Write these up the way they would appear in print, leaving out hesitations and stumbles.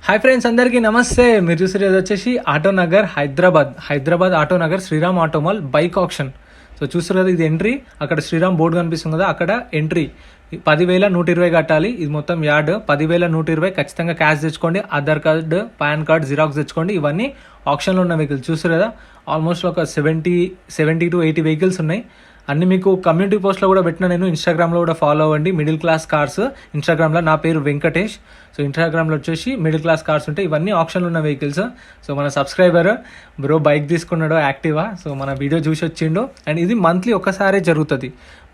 Hi friends, అందరికీ నమస్తే. మీరు చూసేది వచ్చేసి Autonagar Hyderabad Autonagar Shriram Automall bike option. So చూస్తారు కదా, ఇది ఎంట్రీ. అక్కడ శ్రీరామ్ బోర్డు కనిపిస్తుంది కదా, అక్కడ ఎంట్రీ 10,120 కట్టాలి. ఇది మొత్తం యార్డ్. 10,120 ఖచ్చితంగా క్యాష్ తెచ్చుకోండి. Aadhaar card, pan card xerox తెచ్చుకోండి. ఇవన్నీ ఆప్షన్లో ఉన్న వెహికల్స్. చూస్తారు కదా, ఆల్మోస్ట్ ఒక 70 to 80 వెహికల్స్ ఉన్నాయి. అన్ని మీకు కమ్యూనిటీ పోస్ట్లో కూడా పెట్టిన. నేను ఇన్స్టాగ్రామ్లో కూడా ఫాలో అవ్వండి. మిడిల్ క్లాస్ కార్స్ ఇన్స్టాగ్రామ్లో. నా పేరు వెంకటేష్. సో ఇన్స్టాగ్రామ్లో వచ్చేసి మిడిల్ క్లాస్ కార్స్ ఉంటాయి. ఇవన్నీ ఆప్షన్లు ఉన్న వెహికల్స్. సో మన సబ్స్క్రైబర్ బ్రో బైక్ తీసుకున్నాడు, యాక్టివా. సో మన వీడియో చూసి వచ్చిండు. అండ్ ఇది మంత్లీ ఒక్కసారే జరుగుతుంది.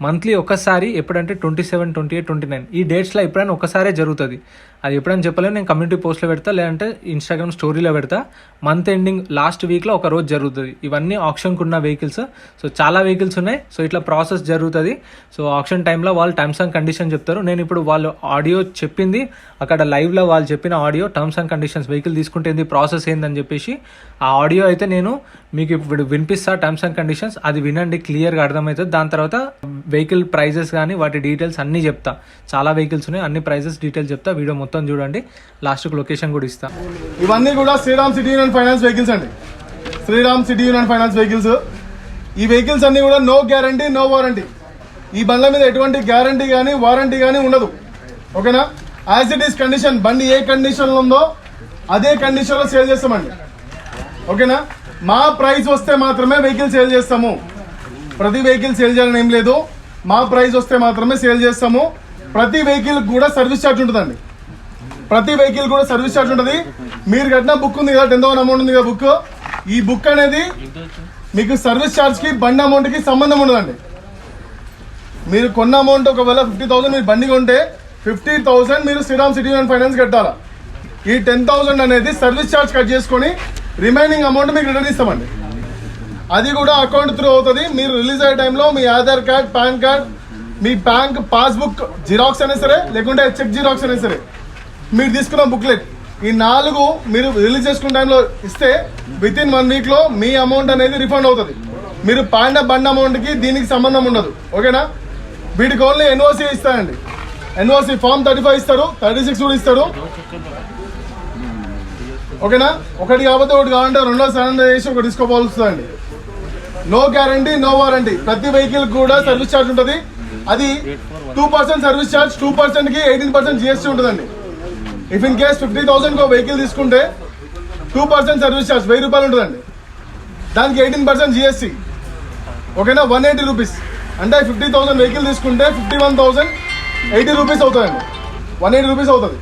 మంత్లీ ఒక్కసారి. ఎప్పుడంటే 27, 28, 29 ఈ డేట్స్లో ఎప్పుడైనా ఒక్కసారే జరుగుతుంది. అది ఎప్పుడైనా చెప్పలేను. నేను కమ్యూనిటీ పోస్ట్లో పెడతా, లేదంటే ఇన్స్టాగ్రామ్ స్టోరీలో పెడతా. మంత్ ఎండింగ్ లాస్ట్ వీక్లో ఒక రోజు జరుగుతుంది. ఇవన్నీ ఆప్షన్కి ఉన్న వెహికల్స్. సో చాలా వెహికల్స్ ఉన్నాయి. సో ఇట్లా ప్రాసెస్ జరుగుతుంది. సో ఆప్షన్ టైంలో వాళ్ళు టర్మ్స్ అండ్ కండిషన్ చెప్తారు. నేను ఇప్పుడు వాళ్ళు ఆడియో చెప్పింది, అక్కడ లైవ్లో వాళ్ళు చెప్పిన audio, terms and conditions, vehicle తీసుకుంటే ఏంది, ప్రాసెస్ ఏందని చెప్పేసి ఆ ఆడియో అయితే నేను మీకు ఇప్పుడు వినిపిస్తా. టర్మ్స్ అండ్ కండిషన్స్ అది వినండి, క్లియర్గా అర్థమవుతుంది. దాని తర్వాత వెహికల్ ప్రైజెస్ కానీ వాటి డీటెయిల్స్ అన్నీ చెప్తా. చాలా వెహికల్స్ ఉన్నాయి, అన్ని ప్రైజెస్ డీటెయిల్స్ చెప్తా. వీడియో మొత్తం చూడండి, లాస్ట్కి లొకేషన్ కూడా ఇస్తా. ఇవన్నీ కూడా Shriram City Union Finance vehicles అండి. Shriram City Union Finance vehicles. ఈ వెహికల్స్ అన్ని కూడా నో గ్యారంటీ, నో వారంటీ. ఈ బండ్ల మీద ఎటువంటి గ్యారంటీ కానీ వారంటీ కానీ ఉండదు. ఓకేనా? యాజ్ ఇట్ ఈస్ కండిషన్, బండి ఏ కండిషన్లో ఉందో అదే కండిషన్లో సేల్ చేస్తామండి. ఓకేనా? మా ప్రైస్ వస్తే మాత్రమే వెహికల్ సేల్ చేస్తాము. ప్రతి వెహికల్ సేల్ చేయాలని ఏం లేదు. మా ప్రైస్ వస్తే మాత్రమే సేల్ చేస్తాము. ప్రతి వెహికల్ కూడా సర్వీస్ ఛార్జ్ ఉంటుందండి. ప్రతి వెహికల్ కూడా సర్వీస్ ఛార్జ్ ఉంటుంది. మీరు కట్టిన బుక్ ఉంది కదా, 10,000 అమౌంట్ ఉంది కదా బుక్. ఈ బుక్ అనేది మీకు సర్వీస్ ఛార్జ్కి, బండి అమౌంట్కి సంబంధం ఉండదండి. మీరు కొన్న అమౌంట్ ఒకవేళ 50,000 మీరు బండి కొంటే 50,000 మీరు శ్రీరామ్ సిటీ యూనియన్ ఫైనాన్స్ కట్టాలా. ఈ 10,000 అనేది సర్వీస్ ఛార్జ్ కట్ చేసుకొని రిమైనింగ్ అమౌంట్ మీకు రిటర్న్ ఇస్తామండి. అది కూడా అకౌంట్ త్రూ అవుతుంది. మీరు రిలీజ్ అయ్యే టైంలో మీ ఆధార్ కార్డ్, పాన్ కార్డ్, మీ బ్యాంక్ పాస్బుక్ జిరాక్స్ అయినా సరే, లేకుంటే చెక్ జిరాక్స్ అయినా సరే, మీరు తీసుకున్న బుక్లెట్, ఈ 4 మీరు రిలీజ్ చేసుకున్న టైంలో ఇస్తే విత్ ఇన్ 1 వీక్లో మీ అమౌంట్ అనేది రిఫండ్ అవుతుంది. మీరు పాండ బండ్ అమౌంట్కి దీనికి సంబంధం ఉండదు. ఓకేనా? వీటికి ఓన్లీ ఎన్ఓసి ఇస్తారండి. ఎన్ఓసి ఫామ్ 35 ఇస్తారు, 36 కూడా ఇస్తారు. ఓకేనా? ఒకటి కాకపోతే ఒకటి కావాలంటే రెండో సరెండర్ చేసి ఒకటి తీసుకోవాల్సి వస్తుందండి. No guarantee, no warranty. ప్రతి వెహికల్ కూడా సర్వీస్ ఛార్జ్ ఉంటుంది. అది 2% సర్వీస్ ఛార్జ్, 2%కి 18% జిఎస్టీ ఉంటుందండి. ఇఫ్ ఇన్ కేస్ 50,000 వెహికల్ తీసుకుంటే 2% సర్వీస్ ఛార్జ్ 1000 రూపాయలు ఉంటుందండి. దానికి 18% జిఎస్టీ. ఓకేనా? 180 రూపీస్. అంటే 50,000 వెహికల్ తీసుకుంటే 51,080 రూపీస్ అవుతుందండి. 180 రూపీస్ అవుతుంది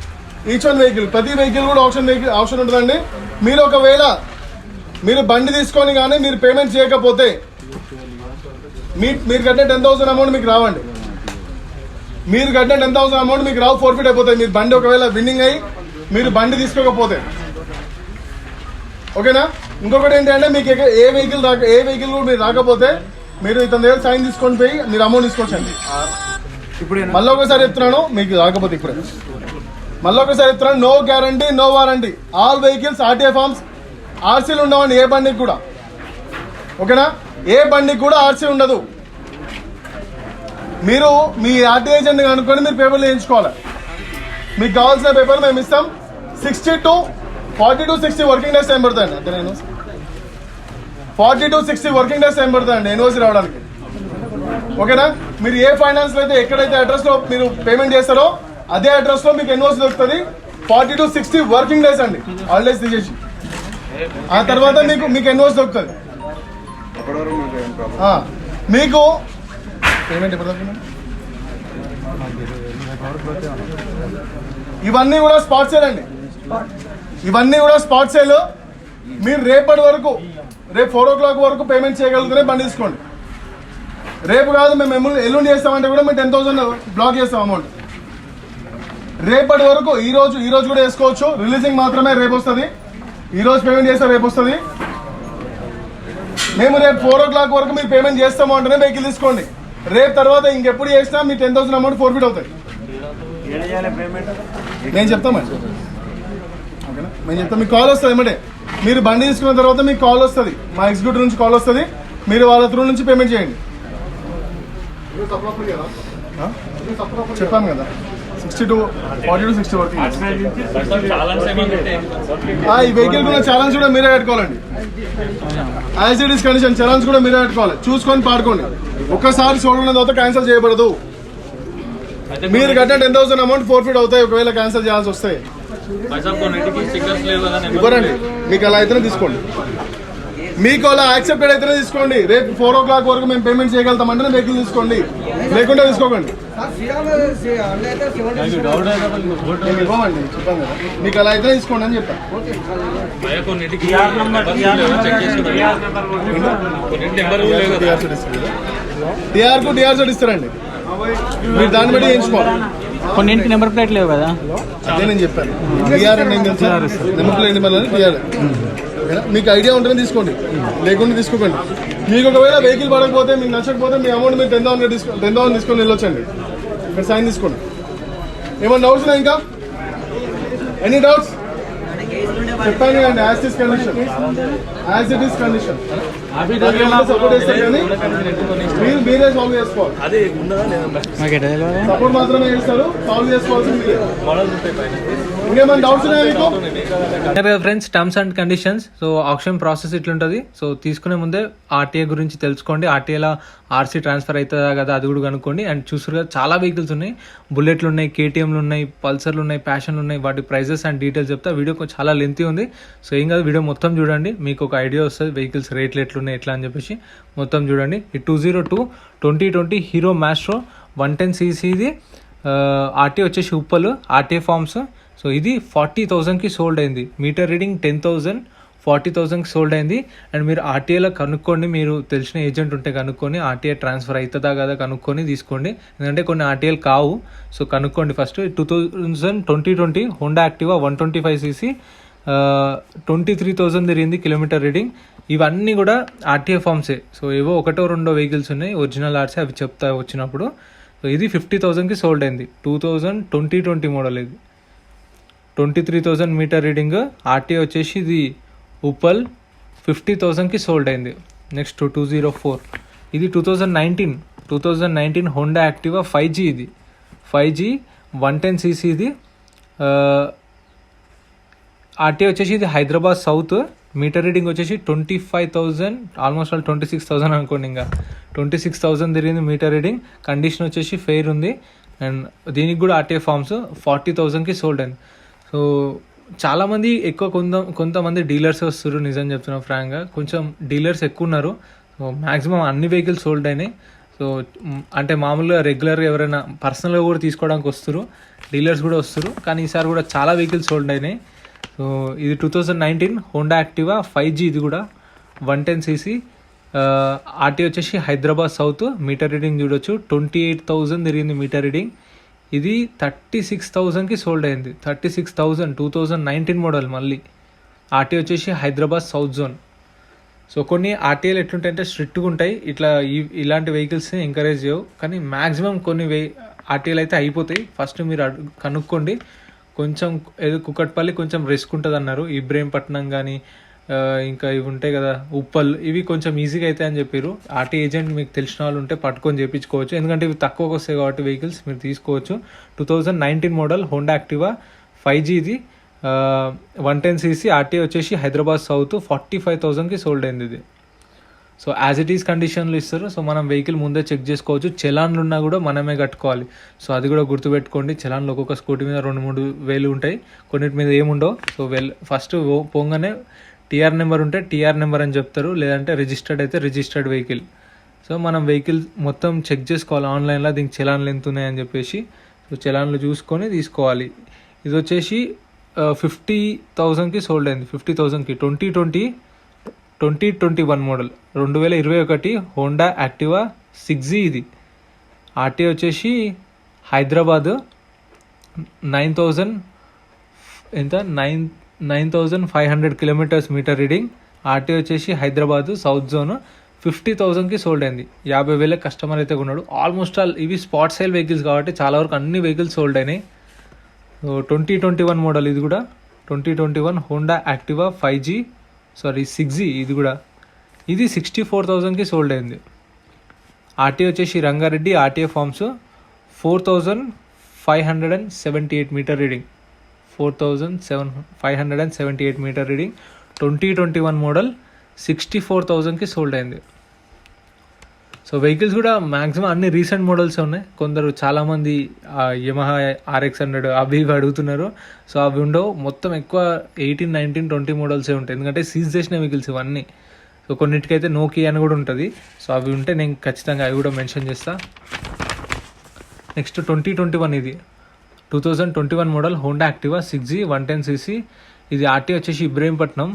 ఈచ్ వన్ వెహికల్. ప్రతి వెహికల్ కూడా ఆప్షన్ ఉంటుందండి. మీరు ఒకవేళ మీరు బండి తీసుకొని కానీ మీరు పేమెంట్ చేయకపోతే మీరు కట్టిన 10,000 అమౌంట్ మీకు రావండి. మీరు కట్టిన 10,000 అమౌంట్ మీకు రావు, ఫోర్ఫిట్ అయిపోతాయి. మీరు బండి ఒకవేళ విన్నింగ్ అయ్యి మీరు బండి తీసుకోకపోతే. ఓకేనా? ఇంకొకటి ఏంటంటే మీకు ఏ వెహికల్ కూడా మీరు రాకపోతే మీరు ఇతని దగ్గర సైన్ తీసుకొని పోయి మీరు అమౌంట్ తీసుకోవచ్చండి. మళ్ళీ ఒకసారి చెప్తున్నాను, మీకు రాకపోతే ఇప్పుడే మళ్ళీ ఒకసారి చెప్తున్నాను, no guarantee, no warranty. All vehicles RTA forms, ఆర్సీలు ఉండవండి ఏ బండికి కూడా. ఓకేనా? ఏ బండికి కూడా ఆర్సీ ఉండదు. మీరు మీ ఆర్టీఏ ఏజెంట్ కనుక్కొని మీరు పేపర్లు వేయించుకోవాలి. మీకు కావాల్సిన పేపర్లు మేము ఇస్తాం. 40 to 60 వర్కింగ్ డేస్ టైం పడుతుందండి. అంతే, నేను 40 to 60 వర్కింగ్ డేస్ టైం పడుతుందండి ఎన్ఓసి రావడానికి. ఓకేనా? మీరు ఏ ఫైనాన్స్ అయితే ఎక్కడైతే అడ్రస్లో మీరు పేమెంట్ చేస్తారో అదే అడ్రస్లో మీకు ఎన్ఓసి దొరుకుతుంది. 40 to 60 వర్కింగ్ డేస్ అండి, హాలిడేస్ తీసేసి. ఆ తర్వాత మీకు ఎన్ఓసి దొరుకుతుంది. మీకు పేమెంట్ ఎప్పుడు దొరుకుతుంది? ఇవన్నీ కూడా స్పాట్ సేల్ అండి. ఇవన్నీ కూడా స్పాట్ సేల్. మీరు రేపటి వరకు, రేపు 4 o'clock వరకు పేమెంట్ చేయగలుగుతూనే బండి తీసుకోండి. రేపు కాదు, మేము ఎల్లుండి చేస్తామంటే కూడా మేము 10,000 బ్లాక్ చేస్తాం అమౌంట్. రేపటి వరకు, ఈ రోజు కూడా వేసుకోవచ్చు. రిలీజింగ్ మాత్రమే రేపు వస్తుంది. ఈ రోజు పేమెంట్ చేస్తే రేపు వస్తుంది. మేము రేపు 4 o'clock వరకు మీరు పేమెంట్ చేస్తాము అంటేనే వెహికల్ తీసుకోండి. రేపు తర్వాత ఇంకెప్పుడు చేసినా మీ 10,000 అమౌంట్ ఫోర్ఫిట్ అవుతాయి. నేను చెప్తామండి. ఓకేనా? మేము చెప్తాం. మీకు కాల్ వస్తుంది ఏమంటే మీరు బండి తీసుకున్న తర్వాత మీకు కాల్ వస్తుంది, మా ఎగ్జిక్యూటివ్ నుంచి కాల్ వస్తుంది. మీరు వాళ్ళ త్రూ నుంచి పేమెంట్ చేయండి. చెప్పాను కదా, 40 to 60 వరకు. ఈ వెహికల్ కూడా ఛాలెంజ్ కూడా మీరే కట్టుకోవాలండి. As it is condition challenge కూడా మీరే కట్టుకోవాలి. చూసుకొని పాడుకోండి. ఒక్కసారి చూడడం తర్వాత క్యాన్సిల్ చేయబడదు. మీరు కట్టిన 10,000 అమౌంట్ ఫోర్ఫిట్ అవుతాయి ఒకవేళ క్యాన్సిల్ చేయాల్సి వస్తాయి. ఇవ్వరండి. మీకు అలా అయితేనే తీసుకోండి. మీకు అలా యాక్సెప్టెడ్ అయితేనే తీసుకోండి. రేపు 4 o'clock వరకు మేము పేమెంట్ చేయగలుగుతాం అంటే వెహికల్ తీసుకోండి, లేకుంటే తీసుకోకండి. ఇవ్వమండి చెప్పాను కదా, మీకు అలా అయితేనే తీసుకోండి అని చెప్పాను. టీఆర్ కు టీఆర్ సెట్ ఇస్తారండి, మీరు దాన్ని బట్టి ఎంచుకోవాలి. కొన్నింటికి నెంబర్ ప్లేట్ లేవు కదా, అదే నేను చెప్పాను. టీఆర్ అంటే ఏం తెలుసా, నెంబర్ ప్లేట్ మళ్ళీ టీఆర్. మీకు ఐడియా ఉంటేనే తీసుకోండి, లేకుండా తీసుకోకండి. మీకు ఒకవేళ వెహికల్ పడకపోతే మీకు నచ్చకపోతే మీ అమౌంట్ మీరు 10,000 తీసుకొని వెళ్ళొచ్చండి. ఇక్కడ సైన్ తీసుకోండి. ఏమన్నా డౌట్స్ ఉన్నాయి ఇంకా? ఎనీ డౌట్స్ చెప్పండి అండి. As it is condition, as it is condition support చేస్తారు కానీ మీరే సాల్వ్ చేసుకోవాలి. సపోర్ట్ మాత్రమే చేస్తారు, సాల్వ్ చేసుకోవాల్సింది మీరే. ఇంకేమైనా డౌట్స్ ఉన్నాయా మీకు? Friends, terms and conditions. So option process ఇట్లుంటుంది. సో తీసుకునే ముందే ఆర్టీఏ గురించి తెలుసుకోండి. ఆర్టీఏలో ఆర్సీ ట్రాన్స్ఫర్ అవుతుందా కదా అది కూడా కనుక్కోండి. అండ్ చూసారు కదా చాలా వెహికల్స్ ఉన్నాయి, బుల్లెట్లు ఉన్నాయి, కేటీఎంలు ఉన్నాయి, పల్సర్లు ఉన్నాయి, ప్యాషన్లు ఉన్నాయి. వాటి ప్రైజెస్ అండ్ డీటెయిల్స్ చెప్తా. వీడియో చాలా లెంతీ ఉంది. సో ఏం కాదు, వీడియో మొత్తం చూడండి, మీకు ఒక ఐడియా వస్తుంది వెహికల్స్ రేట్లు ఎట్లున్నాయి ఎట్లా అని చెప్పేసి. మొత్తం చూడండి. ఈ 202 2020 హీరో మ్యాస్ట్రో 110cc ఇది. ఆర్టీఏ వచ్చేసి ఉప్పలు, ఆర్టీఏ ఫార్మ్స్. సో ఇది 40,000కి సోల్డ్ అయింది. మీటర్ రీడింగ్ 10,000, 40,000కి సోల్డ్ అయింది. అండ్ మీరు ఆర్టీఏలో కనుక్కోండి, మీరు తెలిసిన ఏజెంట్ ఉంటే కనుక్కొని ఆర్టీఏ ట్రాన్స్ఫర్ అవుతుందా కదా కనుక్కొని తీసుకోండి. ఎందుకంటే కొన్ని ఆర్టీఏలు కావు. సో కనుక్కోండి ఫస్ట్. 2020 హోండా యాక్టివా 125cc 23,000 తిరిగింది కిలోమీటర్ రీడింగ్. ఇవన్నీ కూడా ఆర్టీఏ ఫార్మ్సే. సో ఏవో ఒకటో రెండో వెహికల్స్ ఉన్నాయి ఒరిజినల్ ఆర్సీ, అవి చెప్తా వచ్చినప్పుడు. సో ఇది 50,000కి సోల్డ్ అయింది. 2020 మోడల్ ఇది. 23,000 మీటర్ రీడింగ్. ఆర్టీఏ వచ్చేసి ఇది ఉప్పల్ 50,000కి సోల్డ్ అయింది. నెక్స్ట్ 204 ఇది 2019 హోండా యాక్టివా 5G ఇది. 5G 110cc ఇది. ఆర్టీఏ వచ్చేసి ఇది హైదరాబాద్ సౌత్. మీటర్ రీడింగ్ వచ్చేసి 25,000, ఆల్మోస్ట్ ఆల్ 26,000 అనుకోండి. ఇంకా 26,000 తిరిగింది మీటర్ రీడింగ్. కండిషన్ వచ్చేసి ఫెయిర్ ఉంది. అండ్ దీనికి కూడా ఆర్టీఏ ఫార్మ్స్ 40,000కి సోల్డ్ అయింది. సో చాలామంది ఎక్కువ కొంతమంది డీలర్స్ వస్తారు. నిజం చెప్తున్నా ఫ్రాంక్గా, కొంచెం డీలర్స్ ఎక్కువ ఉన్నారు. సో మ్యాక్సిమం అన్ని వెహికల్స్ సోల్డ్ అయినాయి. సో అంటే మామూలుగా రెగ్యులర్గా ఎవరైనా పర్సనల్గా కూడా తీసుకోవడానికి వస్తారు, డీలర్స్ కూడా వస్తారు. కానీ ఈసారి కూడా చాలా వెహికల్స్ సోల్డ్ అయినాయి. సో ఇది 2019 హోండా యాక్టివా 5G ఇది కూడా 110cc. ఆర్టీ వచ్చేసి హైదరాబాద్ సౌత్. మీటర్ రీడింగ్ చూడొచ్చు 28,000 తిరిగింది మీటర్ రీడింగ్. ఇది 36,000కి సోల్డ్ అయింది. 36,000 2019 మోడల్. మళ్ళీ ఆర్టీ వచ్చేసి హైదరాబాద్ సౌత్ జోన్. సో కొన్ని ఆర్టీఏలు ఎట్లుంటాయంటే స్ట్రిక్ట్గా ఉంటాయి, ఇలాంటి వెహికల్స్ని ఎంకరేజ్ చేయవు. కానీ మ్యాక్సిమం కొన్ని ఆర్టీఏలు అయితే అయిపోతాయి. ఫస్ట్ మీరు కనుక్కోండి. కొంచెం ఏదో కుకట్పల్లి కొంచెం రిస్క్ ఉంటుంది అన్నారు, ఇబ్రహీంపట్నం కానీ ఇంకా ఇవి ఉంటాయి కదా ఉప్పల్, ఇవి కొంచెం ఈజీగా అవుతాయి అని చెప్పారు. ఆర్టీ ఏజెంట్ మీకు తెలిసిన వాళ్ళు ఉంటే పట్టుకొని చేయించుకోవచ్చు, ఎందుకంటే ఇవి తక్కువకి వస్తాయి కాబట్టి వెహికల్స్ మీరు తీసుకోవచ్చు. 2019 మోడల్ హోండా యాక్టివా 5G ఇది 110cc. ఆర్టీ వచ్చేసి హైదరాబాద్ సౌత్ 45,000కి సోల్డ్ అయింది ఇది. సో యాజ్ ఇట్ ఈస్ కండిషన్లు ఇస్తారు. సో మనం వెహికల్ ముందే చెక్ చేసుకోవచ్చు. చలాన్లు ఉన్నా కూడా మనమే కట్టుకోవాలి. సో అది కూడా గుర్తుపెట్టుకోండి. చలాన్లు ఒక్కొక్క స్కూటీ మీద 2-3 వేలు ఉంటాయి, కొన్నిటి మీద ఏముండవు. సో ఫస్ట్ పోగానే టీఆర్ నెంబర్ ఉంటే టీఆర్ నెంబర్ అని చెప్తారు, లేదంటే రిజిస్టర్డ్ అయితే రిజిస్టర్డ్ వెహికల్. సో మనం వెహికల్ మొత్తం చెక్ చేసుకోవాలి ఆన్లైన్లో, దీనికి చలాన్లు ఎంత ఉన్నాయని చెప్పేసి. సో చలాన్లు చూసుకొని తీసుకోవాలి. ఇది వచ్చేసి 50,000కి సోల్డ్ అయింది. 50,000కి 2021 మోడల్ 2021 హోండా యాక్టివా 6G ఇది. ఆర్టీ వచ్చేసి Hyderabad 9,500 kilometres meter reading. RT వచ్చేసి హైదరాబాద్ సౌత్ జోన్ 50,000కి సోల్డ్ అయింది. 50,000 కస్టమర్ అయితే కొన్నాడు. ఆల్మోస్ట్ ఆల్ ఇవి స్పాట్ సేల్ వెహికల్స్ కాబట్టి చాలా వరకు అన్ని వెహికల్స్ సోల్డ్ అయినాయి. 2021 మోడల్ ఇది కూడా 2021 హోండా యాక్టివా 6G ఇది కూడా. ఇది 64,000కి సోల్డ్ అయింది. ఆర్టీ వచ్చేసి Rangareddy RTA forms 4,578 meter reading, 4,578 meter reading, 2021 model, 64,000కి సోల్డ్ అయింది. సో వెహికల్స్ కూడా మ్యాక్సిమం అన్ని రీసెంట్ మోడల్స్ ఉన్నాయి. కొందరు చాలామంది యమహా RX100 అవి ఇవి అడుగుతున్నారు. సో అవి ఉండవు, మొత్తం ఎక్కువ 18, 19, 20 మోడల్సే ఉంటాయి. ఎందుకంటే సీజ్ చేసిన వెహికల్స్ ఇవన్నీ. సో కొన్నిటికైతే నోకియా అని కూడా ఉంటుంది. సో అవి ఉంటే నేను ఖచ్చితంగా అవి కూడా మెన్షన్ చేస్తా. నెక్స్ట్ 2021 ఇది 2021 model Honda Activa 6G 110cc. ఇది ఆర్టీఏ వచ్చేసి ఇబ్రహీంపట్నం.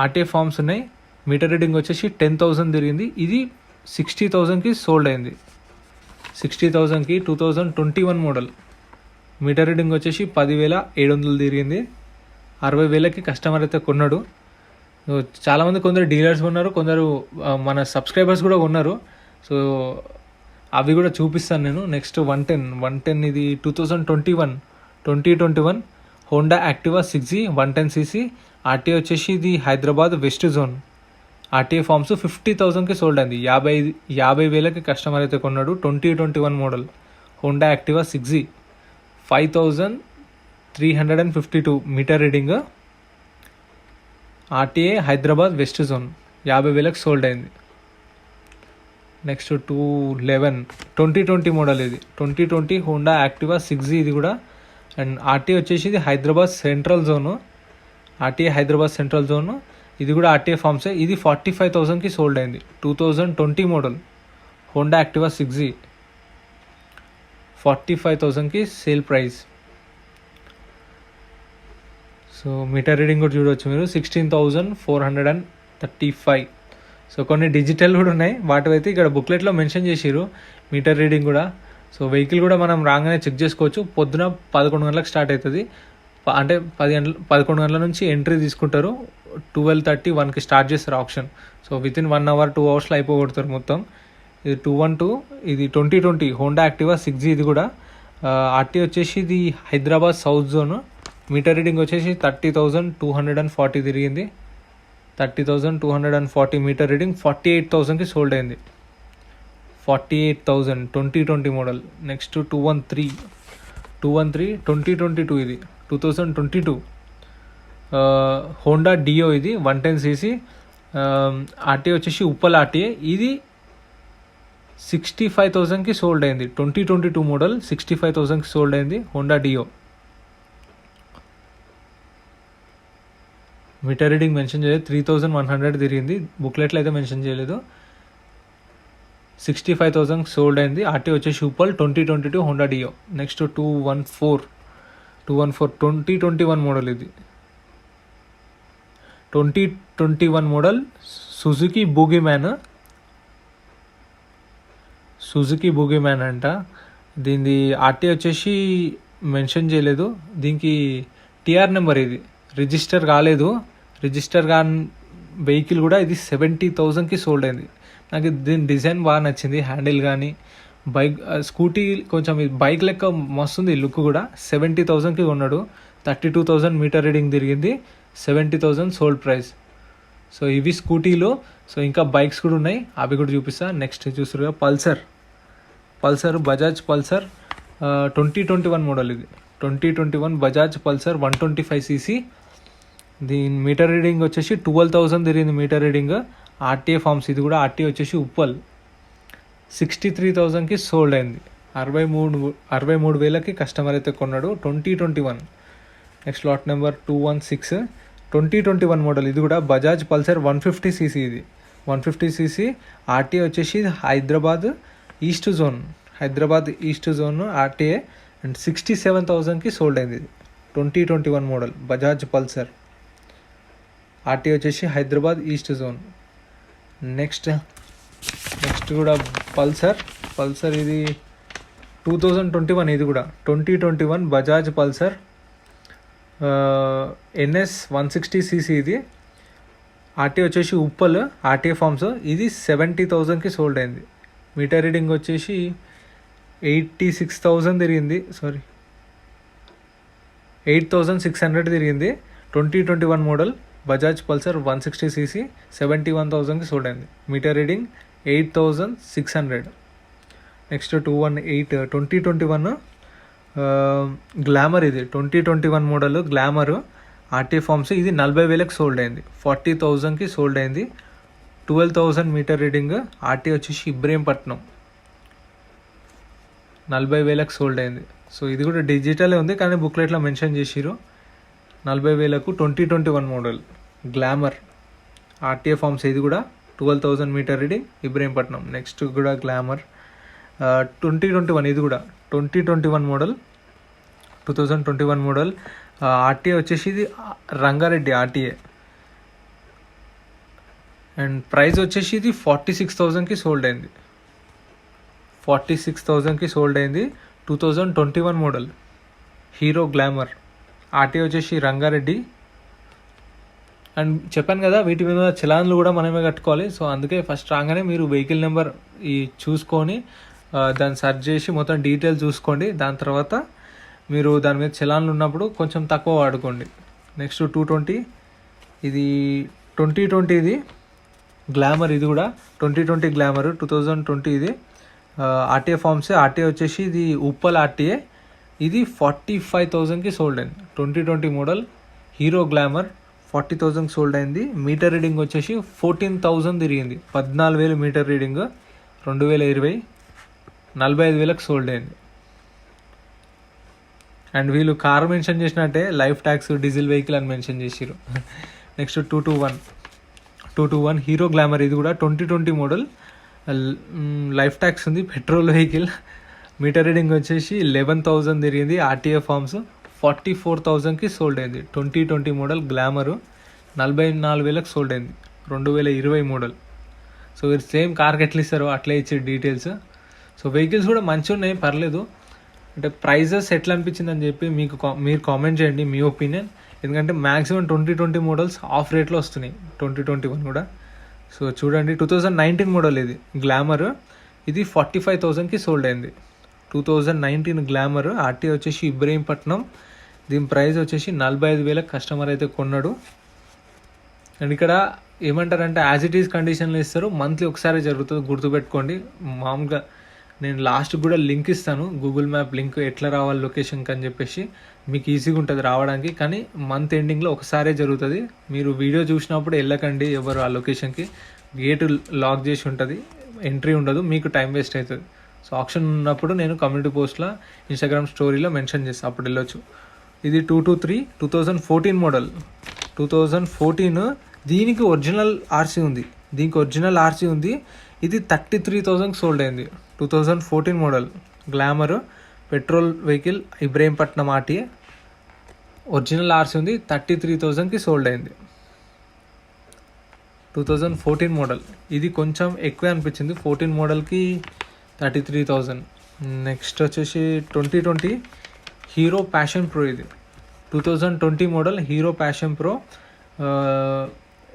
ఆర్టీఏ ఫార్మ్స్ ఉన్నాయి. మీటర్ రీడింగ్ వచ్చేసి 10,000 తిరిగింది. ఇది 60,000కి సోల్డ్ అయింది. 60,000కి 2021 మోడల్. మీటర్ రీడింగ్ వచ్చేసి 10,700 తిరిగింది. 60,000కి కస్టమర్ అయితే కొన్నాడు. చాలామంది కొందరు డీలర్స్ ఉన్నారు, కొందరు మన సబ్స్క్రైబర్స్ కూడా ఉన్నారు. సో అవి కూడా చూపిస్తాను నేను. నెక్స్ట్ 110 ఇది 2021 Honda Activa 6G 110cc. RTA వచ్చేసి ఇది Hyderabad west zone. RTA forms 50,000కి సోల్డ్ అయింది. 50,000కి కస్టమర్ అయితే కొన్నాడు. 2021 model Honda Activa 6G 5,352 meter reading. RTA Hyderabad west zone 50,000కి సోల్డ్ అయింది. నెక్స్ట్ 2020 మోడల్ ఇది 2020 హోండా యాక్టివా 6G ఇది కూడా. అండ్ ఆర్టీఏ వచ్చేసి ఇది Hyderabad central zone. RTA Hyderabad central zone. ఇది కూడా ఆర్టీఏ ఫార్మ్సే. ఇది 45,000కి సోల్డ్ అయింది. 2020 మోడల్ హోండా యాక్టివా 6G 45,000కి sale price. So meter reading కూడా చూడవచ్చు మీరు 16,435. సో కొన్ని డిజిటల్ కూడా ఉన్నాయి, వాటివైతే ఇక్కడ బుక్లెట్లో మెన్షన్ చేసిరు మీటర్ రీడింగ్ కూడా. సో వెహికల్ కూడా మనం రాగానే చెక్ చేసుకోవచ్చు. పొద్దున 11 గంటలకు స్టార్ట్ అవుతుంది. అంటే 11 గంటల నుంచి ఎంట్రీ తీసుకుంటారు. 12:30, 1కి స్టార్ట్ చేస్తారు ఆప్షన్. సో వితిన్ 1 అవర్ 2 అవర్స్లో అయిపోగొడతారు మొత్తం. ఇది 212. ఇది 2020 హోండా యాక్టివా 6G ఇది కూడా. ఆర్టీ వచ్చేసి ఇది Hyderabad south zone. Metre reading వచ్చేసి 30,240 తిరిగింది. 30,240 మీటర్ రీడింగ్. 48,000కి సోల్డ్ అయింది. 48,000 2020 మోడల్. నెక్స్ట్ 213 2022 ఇది 2022 హోండా డియో ఇది 110cc. ఆర్టీఏ వచ్చేసి ఉప్పల్ ఆర్టీఏ. ఇది 65,000కి సోల్డ్ అయింది. 2022 మోడల్ 65,000కి సోల్డ్ అయింది హోండా డియో. మీటర్ రీడింగ్ మెన్షన్ చేయలేదు. 3,100 తిరిగింది. బుక్లెట్లో అయితే మెన్షన్ చేయలేదు. 65,000 సోల్డ్ అయింది. ఆర్టీ వచ్చేసి ఉప్పల్ 2022 హోండా డియో. నెక్స్ట్ 214 2021 మోడల్ ఇది 2021 మోడల్ సుజుకి బూగీమ్యాన్ అంట. దీనిది ఆర్టీ వచ్చేసి మెన్షన్ చేయలేదు. దీనికి టీఆర్ నెంబర్ ఇది రిజిస్టర్ కాలేదు. రిజిస్టర్ కాని వెహికల్ కూడా ఇది 70,000కి సోల్డ్ అయింది. నాకు దీని డిజైన్ బాగా నచ్చింది. హ్యాండిల్ కానీ బైక్ స్కూటీ కొంచెం బైక్ లెక్క మస్తుంది లుక్ కూడా. 70,000కి కొన్నాడు. 32,000 మీటర్ రీడింగ్ తిరిగింది. 70,000 సోల్డ్ ప్రైస్. సో ఇవి స్కూటీలో. సో ఇంకా బైక్స్ కూడా ఉన్నాయి, అవి కూడా చూపిస్తా. నెక్స్ట్ చూస్తున్నారు పల్సర్ బజాజ్ పల్సర్ 2021 మోడల్ ఇది 2021 బజాజ్ పల్సర్ 125cc. దీని మీటర్ రీడింగ్ వచ్చేసి 12,000 తిరిగింది మీటర్ రీడింగ్. ఆర్టీఏ ఫార్మ్స్ ఇది కూడా. ఆర్టీఏ వచ్చేసి ఉప్పల్ 63,000కి సోల్డ్ అయింది. 63,000కి కస్టమర్ అయితే కొన్నాడు. 2021 నెక్స్ట్ లాట్ నెంబర్ 216 2021 మోడల్ ఇది కూడా బజాజ్ పల్సర్ 150cc ఇది 150cc. ఆర్టీఏ వచ్చేసి Hyderabad east zone RTA. And 67,000కి సోల్డ్ అయింది. ఇది 2021 మోడల్ బజాజ్ పల్సర్. ఆర్టీఏ వచ్చేసి హైదరాబాద్ ఈస్ట్ జోన్. నెక్స్ట్ కూడా పల్సర్ ఇది 2021 ఇది కూడా 2021 బజాజ్ పల్సర్ NS 160cc ఇది. ఆర్టీఏ వచ్చేసి ఉప్పల్ ఆర్టీఏ ఫార్మ్స్. ఇది 70,000కి సోల్డ్ అయింది. మీటర్ రీడింగ్ వచ్చేసి 86,000 తిరిగింది. 8,600 తిరిగింది. 2021 మోడల్ బజాజ్ పల్సర్ 160cc 71,000కి సోల్డ్ అయింది. Meter reading 8,600. నెక్స్ట్ 218 2021 గ్లామర్ ఇది 2021 మోడల్ గ్లామర్ ఆర్టీఏ ఫార్మ్స్. ఇది 40,000కి సోల్డ్ అయింది. 40,000కి సోల్డ్ అయింది. 12,000 మీటర్ రీడింగ్. ఆర్టీఏ వచ్చేసి ఇబ్రహీంపట్నం. 40,000కి సోల్డ్ అయింది. సో ఇది కూడా డిజిటలే ఉంది కానీ బుక్లెట్లో మెన్షన్ చేసిరు. 40,000కు 2021 మోడల్ గ్లామర్ ఆర్టీఏ ఫార్మ్స్. ఇది కూడా 12,000 మీటర్ రీడింగ్ ఇబ్రహీంపట్నం. నెక్స్ట్ కూడా గ్లామర్ 2021. ఇది కూడా 2021 మోడల్ 2021 మోడల్ ఆర్టీఏ వచ్చేసి ఇది రంగారెడ్డి ఆర్టీఏ. అండ్ ప్రైస్ వచ్చేసి ఇది 46,000కి సోల్డ్ అయింది. 46,000కి సోల్డ్ అయింది. 2021 మోడల్ హీరో గ్లామర్ ఆర్టీఏ వచ్చేసి రంగారెడ్డి. అండ్ చెప్పాను కదా వీటి మీద చలాన్లు కూడా మనమే కట్టుకోవాలి. సో అందుకే ఫస్ట్ రాగానే మీరు వెహికల్ నెంబర్ ఈ చూసుకొని దాన్ని సెర్చ్ చేసి మొత్తం డీటెయిల్ చూసుకోండి. దాని తర్వాత మీరు దాని మీద చలాన్లు ఉన్నప్పుడు కొంచెం తక్కువ వాడుకోండి. నెక్స్ట్ 220 ఇది 2020 ఇది గ్లామర్. ఇది కూడా 2020 గ్లామర్ 2020 ఇది ఆర్టీఏ ఫార్మ్స్. ఆర్టీఏ వచ్చేసి ఇది ఉప్పల్ ఆర్టీఏ. ఇది 45,000కి సోల్డ్ అయింది. 2020 మోడల్ హీరో గ్లామర్ 40,000కి సోల్డ్ అయింది. మీటర్ రీడింగ్ వచ్చేసి 14,000 తిరిగింది. 14,000 మీటర్ రీడింగ్ 2020. 45,000కి సోల్డ్ అయింది. అండ్ వీళ్ళు కార్ మెన్షన్ చేసినట్టే లైఫ్ ట్యాక్స్ డీజిల్ వెహికల్ అని మెన్షన్ చేసిరు. Next 221 hero glamour. ఇది కూడా 2020 మోడల్ లైఫ్ ట్యాక్స్ ఉంది. Petrol vehicle. మీటర్ రీడింగ్ వచ్చేసి 11,000 తిరిగింది. ఆర్టీఏ ఫార్మ్స్ 44,000కి సోల్డ్ అయింది. 2020 మోడల్ గ్లామరు 44,000కి సోల్డ్ అయింది. 2020 మోడల్. సో మీరు సేమ్ కార్కి ఎట్లా ఇస్తారో అట్లా ఇచ్చే డీటెయిల్స్. సో వెహికల్స్ కూడా మంచిగా ఉన్నాయి, పర్లేదు. అంటే ప్రైజెస్ ఎట్లా అనిపించింది అని చెప్పి మీరు కామెంట్ చేయండి మీ ఒపీనియన్. ఎందుకంటే మ్యాక్సిమం 2020 మోడల్స్ ఆఫ్ రేట్లో వస్తున్నాయి. 2021 కూడా. సో చూడండి 2019 మోడల్ ఇది గ్లామర్. ఇది 45,000కి సోల్డ్ అయింది. 2019 గ్లామర్ ఆర్టీఏ వచ్చేసి ఇబ్రహీంపట్నం. దీని ప్రైస్ వచ్చేసి 45,000 కస్టమర్ అయితే కొన్నాడు. అండ్ ఇక్కడ ఏమంటారంటే యాజ్ ఇట్ ఈస్ కండిషన్లో ఇస్తారు. మంత్లీ ఒకసారి జరుగుతుంది, గుర్తుపెట్టుకోండి. మామూలుగా నేను లాస్ట్ కూడా లింక్ ఇస్తాను, గూగుల్ మ్యాప్ లింక్ ఎట్లా రావాలి లొకేషన్కి అని చెప్పేసి. మీకు ఈజీగా ఉంటుంది రావడానికి. కానీ మంత్ ఎండింగ్లో ఒకసారే జరుగుతుంది. మీరు వీడియో చూసినప్పుడు వెళ్ళకండి ఎవరు ఆ లొకేషన్కి. గేటు లాక్ చేసి ఉంటుంది, ఎంట్రీ ఉండదు, మీకు టైం వేస్ట్ అవుతుంది. సో ఆప్షన్ ఉన్నప్పుడు నేను కమ్యూనిటీ పోస్ట్లో ఇన్స్టాగ్రామ్ స్టోరీలో మెన్షన్ చేస్తాను, అప్పుడు వెళ్ళొచ్చు. ఇది 223 2014 మోడల్ 2014. దీనికి ఒరిజినల్ ఆర్సీ ఉంది. ఇది 33,000కి సోల్డ్ అయింది. 2014 model glamour petrol vehicle Ibrahimpatnam RTA. Original RC ఉంది. 33,000కి సోల్డ్ అయింది. 2014 మోడల్. ఇది కొంచెం ఎక్కువే అనిపించింది. 14 మోడల్కి 33,000. నెక్స్ట్ వచ్చేసి 2020 హీరో ప్యాషన్ ప్రో. ఇది 2020 model hero passion pro.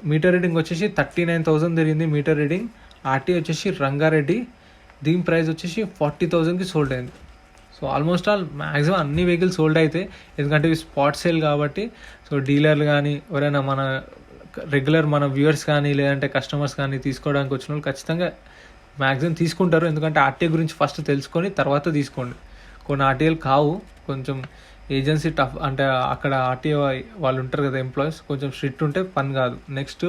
Metre reading వచ్చేసి 39,000 తిరిగింది మీటర్ రీడింగ్. ఆర్టీఏ వచ్చేసి రంగారెడ్డి. దీని ప్రైస్ వచ్చేసి 40,000కి సోల్డ్ అయింది. సో ఆల్మోస్ట్ ఆల్ మ్యాక్సిమం అన్ని వెహికల్స్ సోల్డ్ అవుతాయి, ఎందుకంటే ఇవి స్పాట్ సేల్ కాబట్టి. సో డీలర్లు కానీ ఎవరైనా మన రెగ్యులర్ మన వ్యూవర్స్ కానీ లేదంటే కస్టమర్స్ కానీ తీసుకోవడానికి వచ్చిన వాళ్ళు ఖచ్చితంగా మ్యాక్సిమం తీసుకుంటారు. ఎందుకంటే ఆర్టీఏ గురించి ఫస్ట్ తెలుసుకొని తర్వాత తీసుకోండి. కొన్ని ఆర్టీఏలు కావు, కొంచెం ఏజెన్సీ టఫ్, అంటే అక్కడ ఆర్టీఏ వాళ్ళు ఉంటారు కదా ఎంప్లాయీస్, కొంచెం స్ట్రిక్ట్ ఉంటే పని కాదు. నెక్స్ట్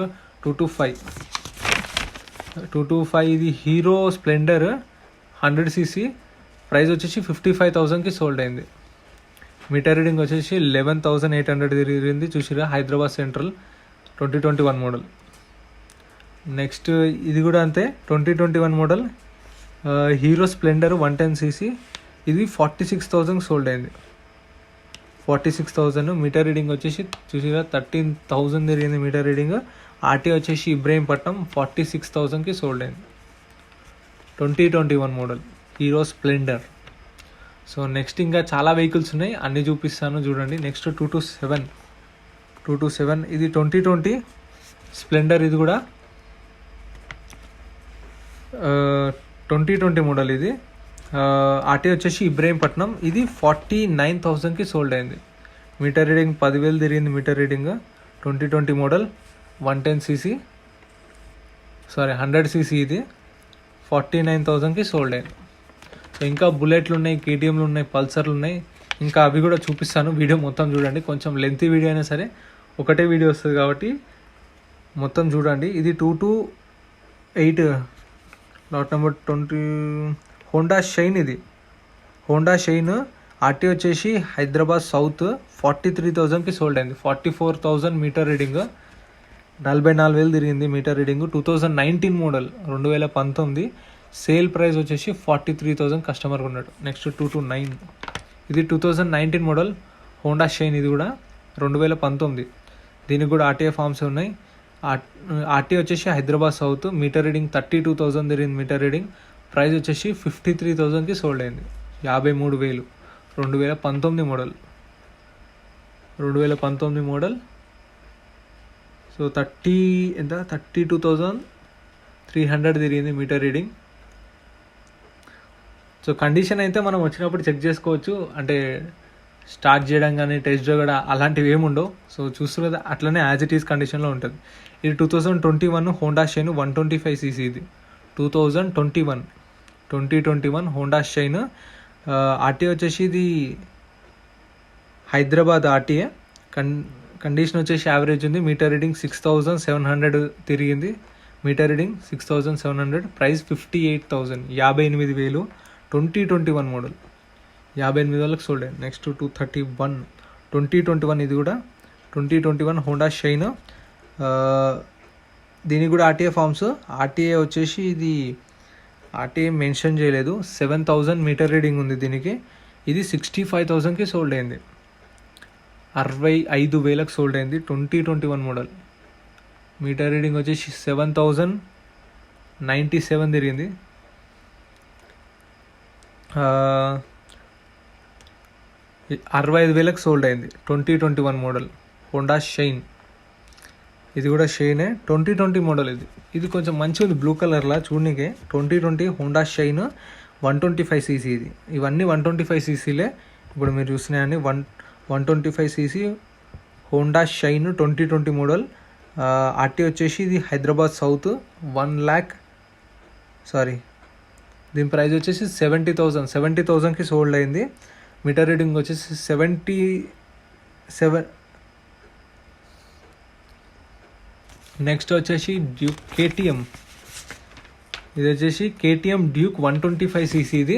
225 ఇది హీరో స్ప్లెండర్ 100cc. ప్రైస్ వచ్చేసి 55,000కి సోల్డ్ అయింది. మీటర్ రీడింగ్ వచ్చేసి 11,800 తిరిగింది. చూసిరా హైదరాబాద్ సెంట్రల్ 2021 మోడల్. నెక్స్ట్ ఇది కూడా అంతే 2021 మోడల్ హీరో స్ప్లెండర్ 110cc. ఇది 46,000 సోల్డ్ అయింది. 46,000. మీటర్ రీడింగ్ వచ్చేసి చూసిరా 13,000 తిరిగింది మీటర్ రీడింగ్. ఆర్టీ వచ్చేసి ఇబ్రహీంపట్నం 46,000కి సోల్డ్ అయింది. 2021 model hero Splendor. So next ఇంకా చాలా వెహికల్స్ ఉన్నాయి, అన్నీ చూపిస్తాను చూడండి. నెక్స్ట్ 227 ఇది 2020 స్ప్లెండర్. ఇది కూడా 2020 మోడల్. ఇది ఆర్టీ వచ్చేసి ఇబ్రహీంపట్నం. ఇది 49,000కి సోల్డ్ అయింది. మీటర్ రీడింగ్ 10,000 తిరిగింది meter reading. 2020 model 110cc 100cc. ఇది 49,000కి సోల్డ్ అయింది. సో ఇంకా బుల్లెట్లు ఉన్నాయి, కేటీఎంలు ఉన్నాయి, పల్సర్లు ఉన్నాయి. ఇంకా అవి కూడా చూపిస్తాను. వీడియో మొత్తం చూడండి, కొంచెం లెంతీ వీడియో అయినా సరే ఒకటే వీడియో వస్తుంది కాబట్టి మొత్తం చూడండి. ఇది 228 లాట్ నెంబర్ 20 హోండా షైన్. ఇది హోండా షైన్ ఆర్టీ వచ్చేసి హైదరాబాద్ సౌత్ 43,000కి సోల్డ్ అయింది. 44,000 మీటర్ రీడింగ్, 44,000 తిరిగింది meter reading. 2019 model, 2019. Sale price వచ్చేసి 43,000 కస్టమర్ ఉన్నాడు. నెక్స్ట్ 229, ఇది 2019 మోడల్ హోండా షైన్. ఇది కూడా 2019. దీనికి కూడా ఆర్టీఏ ఫార్మ్స్ ఉన్నాయి. ఆర్టీ వచ్చేసి హైదరాబాద్ సౌత్, మీటర్ రీడింగ్ 32,000 తిరిగింది మీటర్ రీడింగ్. ప్రైస్ వచ్చేసి 53,000కి సోల్డ్ అయింది. 53,000. 2019 మోడల్, 2019 మోడల్. సో 32,300 తిరిగింది మీటర్ రీడింగ్. సో కండిషన్ అయితే మనం వచ్చినప్పుడు చెక్ చేసుకోవచ్చు, అంటే స్టార్ట్ చేయడం కానీ టెస్ట్ డ్రైవ్ కూడా అలాంటివి ఏమి ఉండవు. సో చూస్తున్నది అట్లనే యాజ్ ఇట్ ఈస్ కండిషన్లో ఉంటుంది. ఇది 2021 హోండా షైన్ 125cc. ఇది 2021 హోండా షైన్. ఆర్టీఏ వచ్చేసి ఇది హైదరాబాద్ ఆర్టీఏ. కండిషన్ వచ్చేసి యావరేజ్ ఉంది. మీటర్ రీడింగ్ 6,700 తిరిగింది మీటర్ రీడింగ్ 6,700. ప్రైస్ 58,000, 58,000. 2021 మోడల్, 58,000కి సోల్డ్ అయింది. నెక్స్ట్ 231 2021. ఇది కూడా 2021 హోండా షైన్. దీనికి కూడా ఆర్టీఏ ఫార్మ్స్. ఆర్టీఏ వచ్చేసి ఇది ఆర్టీఏ మెన్షన్ చేయలేదు. 7,000 మీటర్ రీడింగ్ ఉంది దీనికి. ఇది 65,000కి సోల్డ్ అయింది. 65,000కి సోల్డ్ అయింది. 2021 మోడల్. మీటర్ రీడింగ్ వచ్చేసి 7,097 తిరిగింది. 65,000కి సోల్డ్ అయింది. 2021 మోడల్ హోండా షైన్. ఇది కూడా షైనే, 2020 మోడల్. ఇది కొంచెం మంచిగా ఉంది బ్లూ కలర్లా చూడనీకే. 2020 హోండా షైన్ 125cc. ఇది ఇవన్నీ 125ccలే ఇప్పుడు మీరు చూస్తున్నాయని. 125cc Honda Shine 2020 model. RT వచ్చేసి ఇది హైదరాబాద్ సౌత్ 1,00,000 దీని ప్రైస్ వచ్చేసి 70,000కి సోల్డ్ అయింది. మీటర్ రీడింగ్ వచ్చేసి 77. నెక్స్ట్ వచ్చేసి డ్యూక్ కేటీఎం. ఇది వచ్చేసి కేటీఎం డ్యూక్ 125cc. ఇది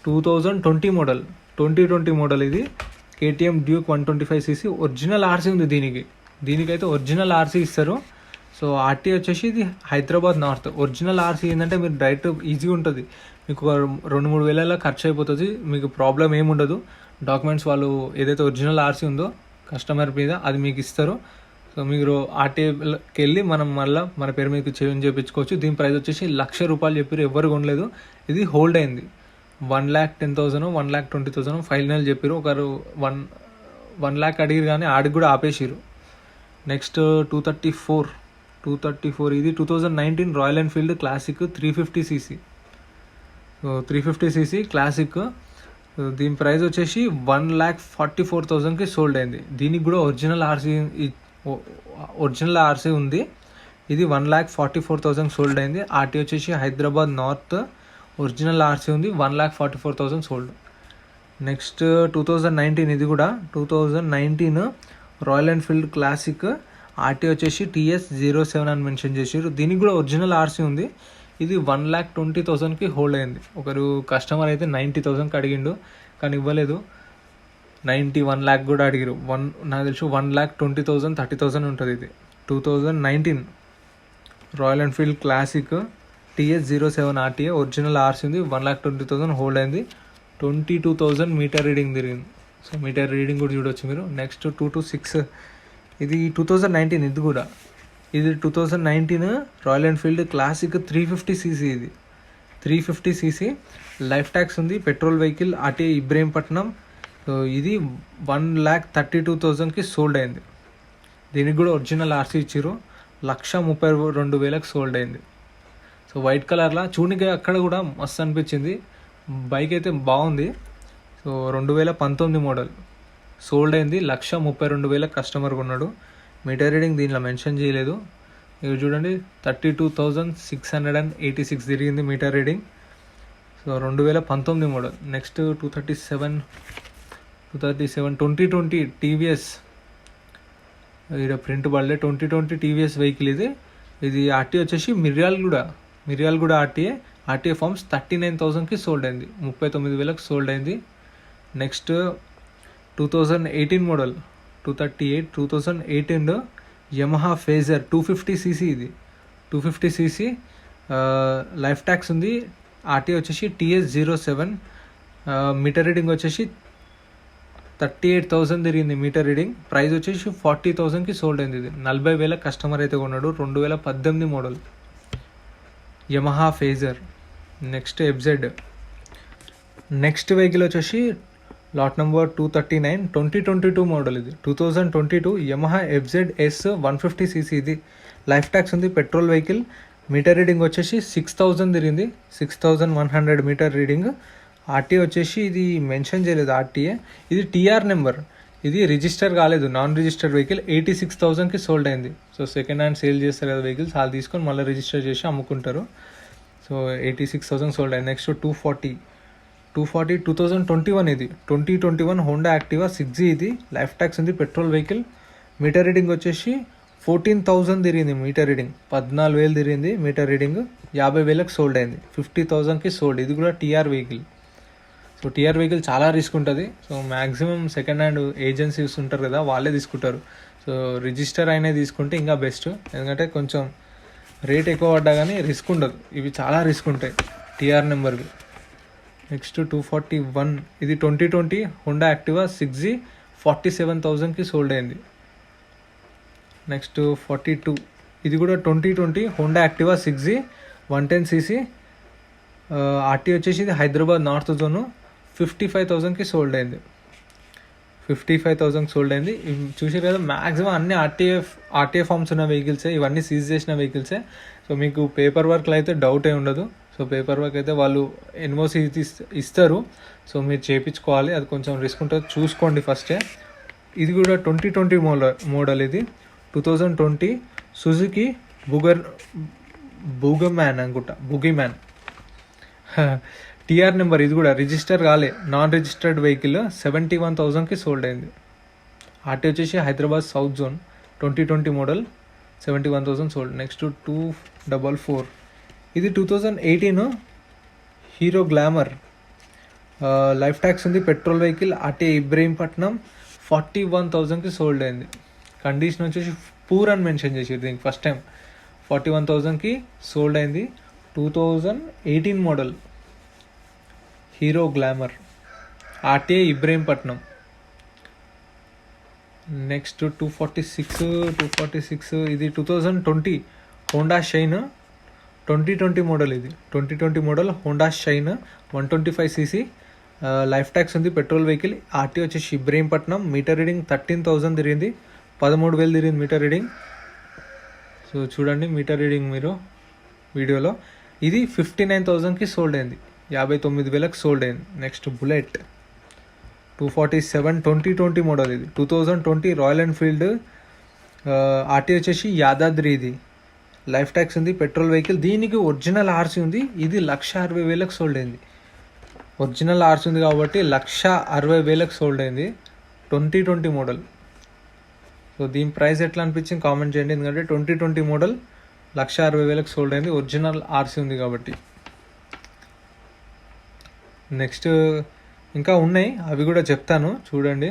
2020 మోడల్, 2020 మోడల్. ఇది KTM Duke 125cc. Original RC ఉంది దీనికైతే ఒరిజినల్ ఆర్సీ ఇస్తారు. సో ఆర్టీ వచ్చేసి ఇది హైదరాబాద్ నార్త్. ఒరిజినల్ ఆర్సీ ఏంటంటే మీరు డైరెక్ట్ ఈజీగా ఉంటుంది, మీకు 2-3 వేల ఖర్చు అయిపోతుంది, మీకు ప్రాబ్లం ఏమి ఉండదు. డాక్యుమెంట్స్ వాళ్ళు ఏదైతే ఒరిజినల్ ఆర్సీ ఉందో కస్టమర్ మీద అది మీకు ఇస్తారు. సో మీరు ఆర్టీఏకి వెళ్ళి మనం మళ్ళీ మన పేరు మీకు చేంజ్ చేయించుకోవచ్చు. దీని ప్రైస్ వచ్చేసి ₹1,00,000 చెప్పారు, ఎవరు కొనలేదు. ఇది హోల్డ్ అయింది. 1,10,000, 1,20,000 ఫైనల్ చెప్పారు. ఒకరు 1 lakh అడిగారు కానీ ఆడికి కూడా ఆపేసారు. నెక్స్ట్ 234. ఇది 2019 royal Enfield classic 350cc. 350cc classic. దీని ప్రైస్ వచ్చేసి 1,44,000కి సోల్డ్ అయింది. దీనికి కూడా ఒరిజినల్ ఆర్సీ ఉంది. ఇది 1,44,000 సోల్డ్ అయింది. ఆర్టీ వచ్చేసి హైదరాబాద్ నార్త్. ఒరిజినల్ ఆర్సీ ఉంది. 1,44,000 సోల్డ్. నెక్స్ట్ 2019. ఇది కూడా 2019 రాయల్ ఎన్ఫీల్డ్ క్లాసిక్. ఆర్టీ వచ్చేసి TS07 అని మెన్షన్ చేసారు. దీనికి కూడా ఒరిజినల్ ఆర్సీ ఉంది. ఇది 1,20,000కి హోల్డ్ అయింది. ఒకరు కస్టమర్ అయితే 90,000కి అడిగిండు కానీ ఇవ్వలేదు. 1 lakh కూడా అడిగారు. నాకు తెలుసు 1,20,000, 30,000 ఉంటుంది. ఇది 2019 royal Enfield classic TS07 RTA. Original RC ఉంది. 1,20,000 హోల్డ్ అయింది. 22,000 మీటర్ రీడింగ్ తిరిగింది. సో మీటర్ రీడింగ్ కూడా చూడవచ్చు మీరు. నెక్స్ట్ 226. ఇది 2019. ఇది 2019 రాయల్ ఎన్ఫీల్డ్ క్లాసిక్ 350cc. ఇది 350cc లైఫ్ ట్యాక్స్ ఉంది. Petrol vehicle. RTA Ibrahimpatnam. So ఇది 1,32,000కి సోల్డ్ అయింది. దీనికి కూడా ఒరిజినల్ ఆర్సీ ఇచ్చారు. 1,32,000కి సోల్డ్ అయింది. సో వైట్ కలర్లా చూడనికి అక్కడ కూడా మస్తు అనిపించింది. బైక్ అయితే బాగుంది. సో 2019 మోడల్ సోల్డ్ అయింది. 1,32,000 కస్టమర్ కొన్నాడు. మీటర్ రీడింగ్ దీనిలో మెన్షన్ చేయలేదు. ఇవి చూడండి 32,686 తిరిగింది meter reading. So 2019 model. Next 237. 237 2020 TVS, ఇక్కడ ప్రింట్ పడలే. 2020 టీవీఎస్ వెహికల్ ఇది ఆర్టీఏ వచ్చేసి మిర్యాలగూడ ఆర్టీఏ ఫార్మ్స్ 39,000కి సోల్డ్ అయింది, 39,000కి సోల్డ్ అయింది. Next 2018 model 2018 Yamaha phasor 250cc, ఇది 250cc లైఫ్ ట్యాక్స్ ఉంది. ఆర్టీఏ వచ్చేసి TS07, మీటర్ రీడింగ్ వచ్చేసి 38,000 తిరిగింది మీటర్ రీడింగ్. ప్రైస్ వచ్చేసి 40,000కి సోల్డ్ అయింది. ఇది 40,000 కస్టమర్ అయితే కొన్నాడు. 2018 model Yamaha phasor. Next FZ. Next vehicle వచ్చేసి లాట్ నెంబర్ 239 2022 మోడల్, ఇది 2022 యమహా FZ S 150cc, ఇది లైఫ్ ట్యాక్స్ ఉంది. Petrol vehicle. మీటర్ రీడింగ్ వచ్చేసి 6,000 తిరిగింది, 6,100 మీటర్ రీడింగ్. ఆర్టీఏ వచ్చేసి ఇది మెన్షన్ చేయలేదు ఆర్టీఏ. ఇది TR నెంబర్, ఇది రిజిస్టర్ కాలేదు, నాన్ రిజిస్టర్డ్ వెహికల్. 86,000కి సోల్డ్ అయింది. సో సెకండ్ హ్యాండ్ సేల్ చేస్తారు కదా వెహికల్స్, వాళ్ళు తీసుకొని మళ్ళీ రిజిస్టర్ చేసి అమ్ముకుంటారు. సో 86,000 సోల్డ్ అయింది. నెక్స్ట్ 240 2021, ఇది 2021 హోండా యాక్టివా 6G, ఇది లైఫ్ ట్యాక్స్ ఉంది. Petrol vehicle. మీటర్ రీడింగ్ వచ్చేసి 14,000 తిరిగింది మీటర్ రీడింగ్, 14,000 తిరిగింది మీటర్ రీడింగ్. 50,000కి సోల్డ్ అయింది, 50,000కి సోల్డ్. ఇది కూడా TR vehicle. So TR vehicle చాలా రిస్క్ ఉంటుంది. So maximum second hand agencies ఉంటారు కదా, వాళ్ళే తీసుకుంటారు. సో రిజిస్టర్ అయినా తీసుకుంటే ఇంకా బెస్ట్, ఎందుకంటే కొంచెం రేట్ ఎక్కువ పడ్డా కానీ రిస్క్ ఉండదు. ఇవి చాలా రిస్క్ ఉంటాయి TR నెంబర్వి. నెక్స్ట్ 241, ఇది 2020 హోండా యాక్టివా 6G 47,000కి సోల్డ్ అయింది. నెక్స్ట్ 42, ఇది కూడా 2020 Honda Activa 6G 110cc. RT వచ్చేసి ఇది హైదరాబాద్ నార్త్ జోను 55,000కి సోల్డ్ అయింది. 55,000 సోల్డ్ అయింది. ఇవి చూసారు కదా, మ్యాక్సిమం అన్ని ఆర్టీఏ ఫార్మ్స్ ఉన్న వెహికల్సే, ఇవన్నీ సీజ్ చేసిన వెహికల్సే. సో మీకు పేపర్ వర్క్లో అయితే డౌటే ఉండదు. సో పేపర్ వర్క్ అయితే వాళ్ళు ఎన్ఓసి ఇస్తారు, సో మీరు చేయించుకోవాలి. అది కొంచెం రిస్క్ ఉంటుంది, చూసుకోండి ఫస్టే. ఇది కూడా 2020 మోడల్, ఇది 2020 సుజుకి బూగమ్యాన్ అనుకుంటా, బుగీమ్యాన్. TR నెంబర్, ఇది కూడా రిజిస్టర్ కాలే, నాన్ రిజిస్టర్డ్ వెహికల్. 71,000కి సోల్డ్ అయింది. ఆర్టీ వచ్చేసి Hyderabad south zone 2020 model 71,000 sold. Next 244, ఇది 2018 హీరో గ్లామర్ లైఫ్ ట్యాక్స్ ఉంది. Petrol vehicle. ఆర్టీ ఇబ్రహీంపట్నం 41,000కి సోల్డ్ అయింది. కండిషన్ వచ్చేసి పూర్ అని మెన్షన్ చేసేది దీనికి ఫస్ట్ టైం. 41,000కి సోల్డ్ అయింది. 2018 model Hero Glamour, RTA Ibrahimpatnam. Next 246, ఇది 2020 హోండా షైన్ 2020 మోడల్, ఇది 2020 model Honda Shine 125cc life tax ఉంది. Petrol vehicle. ఆర్టీ వచ్చేసి ఇబ్రహీంపట్నం. మీటర్ రీడింగ్ 13,000 తిరిగింది, 13,000 తిరిగింది మీటర్ రీడింగ్. సో చూడండి మీటర్ రీడింగ్ మీరు వీడియోలో. ఇది 59,000కి సోల్డ్ అయింది, 59,000కి సోల్డ్ అయింది. నెక్స్ట్ బుల్లెట్ 247 2020 మోడల్, ఇది 2020 రాయల్ ఎన్ఫీల్డ్. ఆర్టీ వచ్చేసి యాదాద్రి, ఇది లైఫ్ ట్యాక్స్ ఉంది. Petrol vehicle. దీనికి ఒరిజినల్ ఆర్సీ ఉంది. ఇది 160,000కి సోల్డ్ అయింది. ఒరిజినల్ ఆర్సీ ఉంది కాబట్టి 160,000కి సోల్డ్ అయింది. 2020 మోడల్. సో దీని ప్రైస్ ఎట్లా అనిపించింది కామెంట్ చేయండి, ఎందుకంటే 2020 మోడల్ 160,000కి సోల్డ్ అయింది, ఒరిజినల్ ఆర్సీ ఉంది కాబట్టి. నెక్స్ట్ ఇంకా ఉన్నాయి, అవి కూడా చెప్తాను చూడండి.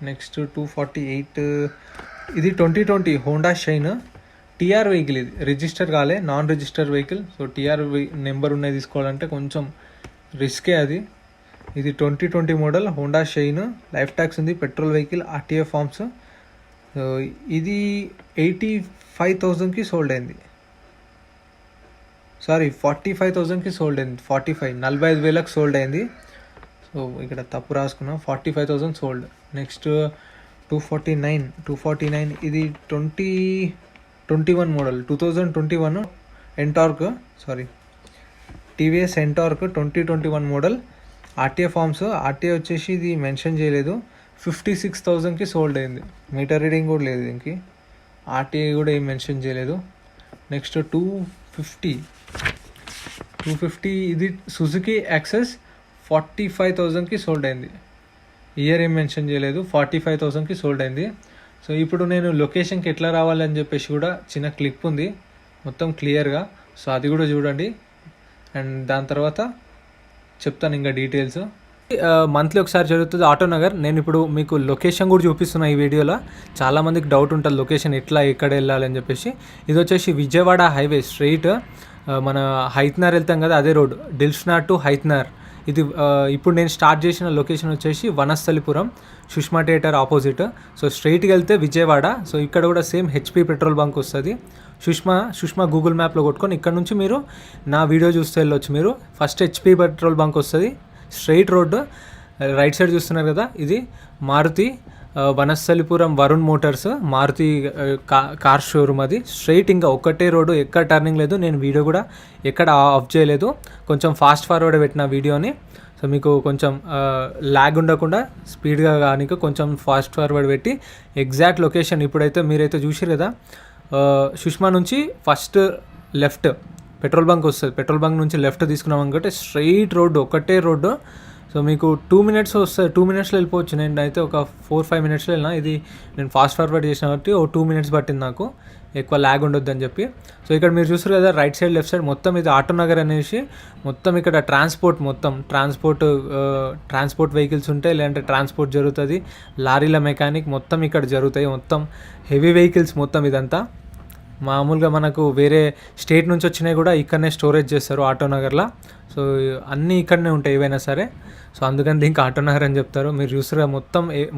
నెక్స్ట్ 248, ఇది 2020 హోండా షైన్ TR వెహికల్. ఇది రిజిస్టర్ కాలే, non register vehicle. So TR number ఉన్నాయి తీసుకోవాలంటే కొంచెం రిస్కే అది. ఇది 2020 model Honda Shine. Life tax ఉంది. Petrol vehicle. RTA forms. ఇది 85,000కి సోల్డ్ అయింది. 45,000కి సోల్డ్ అయింది. 45,000కి సోల్డ్ అయింది. సో ఇక్కడ తప్పు రాసుకున్నాం, 45,000 సోల్డ్. నెక్స్ట్ 249, ఇది 2021 model 2021 Ntorq, TVS Ntorq 2021 model. RTA forms. RTA వచ్చేసి ఇది మెన్షన్ చేయలేదు. 56,000కి సోల్డ్ అయింది. మీటర్ రీడింగ్ కూడా లేదు దీనికి. ఆర్టీఏ కూడా ఏం మెన్షన్ చేయలేదు. నెక్స్ట్ 250, ఇది సుజుకి యాక్సెస్ 45,000కి సోల్డ్ అయింది. ఇయర్ ఏం మెన్షన్ చేయలేదు. 45,000కి సోల్డ్ అయింది. సో ఇప్పుడు నేను లొకేషన్కి ఎట్లా రావాలని చెప్పేసి కూడా చిన్న క్లిప్ ఉంది మొత్తం క్లియర్గా. సో అది కూడా చూడండి అండ్ దాని తర్వాత చెప్తాను ఇంకా డీటెయిల్స్. మంత్లీ ఒకసారి జరుగుతుంది ఆటోనగర్. నేను ఇప్పుడు మీకు లొకేషన్ కూడా చూపిస్తున్నా ఈ వీడియోలో. చాలామందికి డౌట్ ఉంటుంది లొకేషన్ ఎక్కడ వెళ్ళాలని చెప్పేసి. ఇది వచ్చేసి విజయవాడ హైవే స్ట్రైట్ మన హైత్నార్ వెళ్తాం కదా అదే రోడ్, దిల్షుక్నగర్ టు హైత్నార్. ఇది ఇప్పుడు నేను స్టార్ట్ చేసిన లొకేషన్ వచ్చేసి Vanasthalipuram, Sushma theatre opposite. So స్ట్రైట్కి వెళ్తే విజయవాడ. సో ఇక్కడ కూడా సేమ్ హెచ్పి పెట్రోల్ బంక్ వస్తుంది. సుష్మా గూగుల్ మ్యాప్లో కొట్టుకొని ఇక్కడ నుంచి మీరు నా వీడియో చూస్తే వెళ్ళొచ్చు. మీరు ఫస్ట్ హెచ్పి పెట్రోల్ బంక్ వస్తుంది, స్ట్రైట్ రోడ్డు రైట్ సైడ్ చూస్తున్నారు కదా, ఇది Maruti Vanasthalipuram Varun motors Maruti car showroom. అది స్ట్రైట్ ఇంకా ఒకటే రోడ్డు, ఎక్కడ టర్నింగ్ లేదు. నేను వీడియో కూడా ఎక్కడ ఆఫ్ చేయలేదు, కొంచెం ఫాస్ట్ ఫార్వర్డ్ పెట్టిన వీడియోని. సో మీకు కొంచెం ల్యాగ్ ఉండకుండా స్పీడ్గా కానీ కొంచెం ఫాస్ట్ ఫార్వర్డ్ పెట్టి ఎగ్జాక్ట్ లొకేషన్ ఇప్పుడైతే మీరైతే చూసారు కదా. సుష్మా నుంచి ఫస్ట్ లెఫ్ట్ పెట్రోల్ బంక్ వస్తుంది, పెట్రోల్ బంక్ నుంచి లెఫ్ట్ తీసుకున్నాం అనుకుంటే స్ట్రైట్ రోడ్డు ఒకటే రోడ్డు. సో మీకు 2 minutes వస్తుంది, 2 minutesలో వెళ్ళిపోవచ్చు. నేను అయితే ఒక 4-5 minutesలో వెళ్ళినా. ఇది నేను ఫాస్ట్ ఫార్వర్డ్ చేసిన కాబట్టి ఓ 2 minutes పట్టింది నాకు, ఎక్కువ ల్యాగ్ ఉండొద్దు అని చెప్పి. సో ఇక్కడ మీరు చూస్తారు కదా రైట్ సైడ్ లెఫ్ట్ సైడ్ మొత్తం ఇది ఆటోనగర్ అనేసి మొత్తం ఇక్కడ ట్రాన్స్పోర్ట్ వెహికల్స్ ఉంటాయి, లేదంటే ట్రాన్స్పోర్ట్ జరుగుతుంది, లారీల మెకానిక్ మొత్తం ఇక్కడ జరుగుతాయి. మొత్తం హెవీ వెహికల్స్ మొత్తం ఇదంతా. మామూలుగా మనకు వేరే స్టేట్ నుంచి వచ్చినాయి కూడా ఇక్కడనే స్టోరేజ్ చేస్తారు ఆటోనగర్లో. సో అన్నీ ఇక్కడనే ఉంటాయి ఏవైనా సరే. సో అందుకని దీనికి ఆటోనగర్ అని చెప్తారు. మీరు చూసారా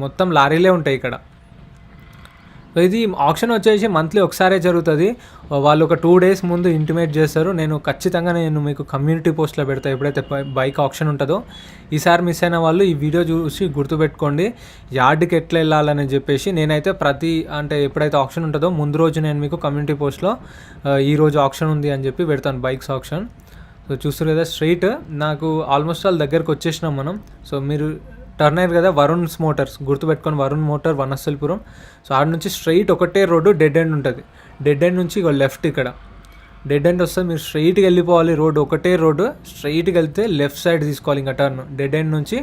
మొత్తం లారీలే ఉంటాయి ఇక్కడ. సో ఇది ఆప్షన్ వచ్చేసి మంత్లీ ఒకసారే జరుగుతుంది. వాళ్ళు ఒక 2 days ముందు ఇంటిమేట్ చేస్తారు. నేను ఖచ్చితంగా మీకు కమ్యూనిటీ పోస్ట్లో పెడతాను ఎప్పుడైతే బైక్ ఆప్షన్ ఉంటుందో. ఈసారి మిస్ అయిన వాళ్ళు ఈ వీడియో చూసి గుర్తుపెట్టుకోండి యార్డ్కి ఎట్లా వెళ్ళాలని చెప్పేసి. నేనైతే అంటే ఎప్పుడైతే ఆప్షన్ ఉంటుందో ముందు రోజు నేను మీకు కమ్యూనిటీ పోస్ట్లో ఈరోజు ఆప్షన్ ఉంది అని చెప్పి పెడతాను, బైక్స్ ఆప్షన్. సో చూస్తారు కదా స్ట్రైట్ నాకు ఆల్మోస్ట్ వాళ్ళ దగ్గరకు వచ్చేసినాం మనం. సో మీరు టర్న్ అయ్యారు కదా వరుణ్స్ మోటార్స్, గుర్తుపెట్టుకొని వరుణ్ మోటార్ వనస్థలిపురం. సో ఆడ నుంచి స్ట్రైట్ ఒకటే రోడ్డు డెడ్ ఎండ్ ఉంటుంది. డెడ్ ఎండ్ నుంచి ఇక లెఫ్ట్, ఇక్కడ డెడ్ ఎండ్ వస్తుంది. మీరు స్ట్రైట్కి వెళ్ళిపోవాలి, రోడ్డు ఒకటే రోడ్డు. స్ట్రైట్కి వెళ్తే లెఫ్ట్ సైడ్ తీసుకోవాలి ఇంకా టర్న్. డెడ్ ఎండ్ నుంచి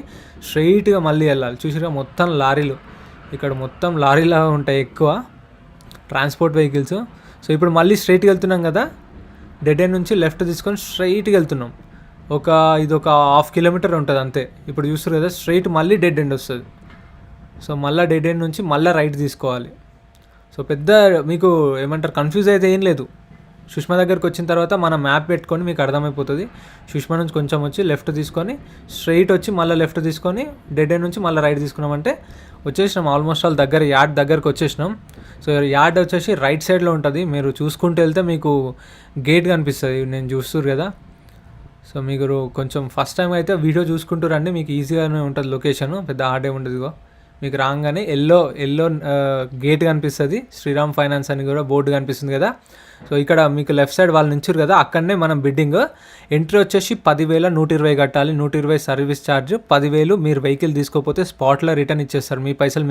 స్ట్రైట్గా మళ్ళీ వెళ్ళాలి. చూసిరా మొత్తం లారీలు, ఇక్కడ మొత్తం లారీలా ఉంటాయి ఎక్కువ ట్రాన్స్పోర్ట్ వెహికల్స్. సో ఇప్పుడు మళ్ళీ స్ట్రైట్కి వెళ్తున్నాం కదా, డెడ్ ఎండ్ నుంచి లెఫ్ట్ తీసుకొని స్ట్రైట్కి వెళ్తున్నాం. ఇది ఒక 1/2 kilometer ఉంటుంది అంతే. ఇప్పుడు చూస్తారు కదా స్ట్రైట్ మళ్ళీ డెడ్ ఎండ్ వస్తుంది. సో మళ్ళీ డెడ్ ఎండ్ నుంచి మళ్ళీ రైట్ తీసుకోవాలి. సో పెద్ద మీకు ఏమంటారు కన్ఫ్యూజ్ అయితే ఏం లేదు. సుష్మా దగ్గరికి వచ్చిన తర్వాత మనం మ్యాప్ పెట్టుకొని మీకు అర్థమైపోతుంది. సుష్మా నుంచి కొంచెం వచ్చి లెఫ్ట్ తీసుకొని స్ట్రైట్ వచ్చి మళ్ళీ లెఫ్ట్ తీసుకొని డెడ్ ఎండ్ నుంచి మళ్ళీ రైట్ తీసుకున్నామంటే వచ్చేసినాం. ఆల్మోస్ట్ వాళ్ళ యార్డ్ దగ్గరకు వచ్చేసినాం. సో యార్డ్ వచ్చేసి రైట్ సైడ్లో ఉంటుంది. మీరు చూసుకుంటూ వెళ్తే మీకు గేట్ కనిపిస్తుంది, నేను చూస్తున్నారు కదా. సో మీరు కొంచెం ఫస్ట్ టైం అయితే వీడియో చూసుకుంటూ రండి, మీకు ఈజీగానే ఉంటుంది లొకేషన్, పెద్ద హార్డే ఉండదు. మీకు రాగానే ఎల్లో గేట్ కనిపిస్తుంది, శ్రీరామ్ ఫైనాన్స్ అని కూడా బోర్డు కనిపిస్తుంది కదా. సో ఇక్కడ మీకు లెఫ్ట్ సైడ్ వాళ్ళు నించురు కదా, అక్కడనే మనం బిడ్డింగ్. ఎంట్రీ వచ్చేసి 10,120 కట్టాలి, 120 సర్వీస్ ఛార్జ్, 10,000 మీరు వెహికల్ తీసుకోకపోతే స్పాట్లో రిటర్న్ ఇచ్చేస్తారు. మీ పైసలు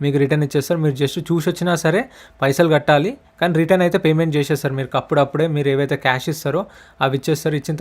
మీకు రిటర్న్ ఇచ్చేస్తారు. మీరు జస్ట్ చూసి వచ్చినా సరే పైసలు కట్టాలి, కానీ రిటర్న్ అయితే పేమెంట్ చేసేస్తారు. మీరు అప్పుడప్పుడే మీరు ఏవైతే క్యాష్ ఇస్తారో అవి ఇచ్చేస్తారు. ఇచ్చిన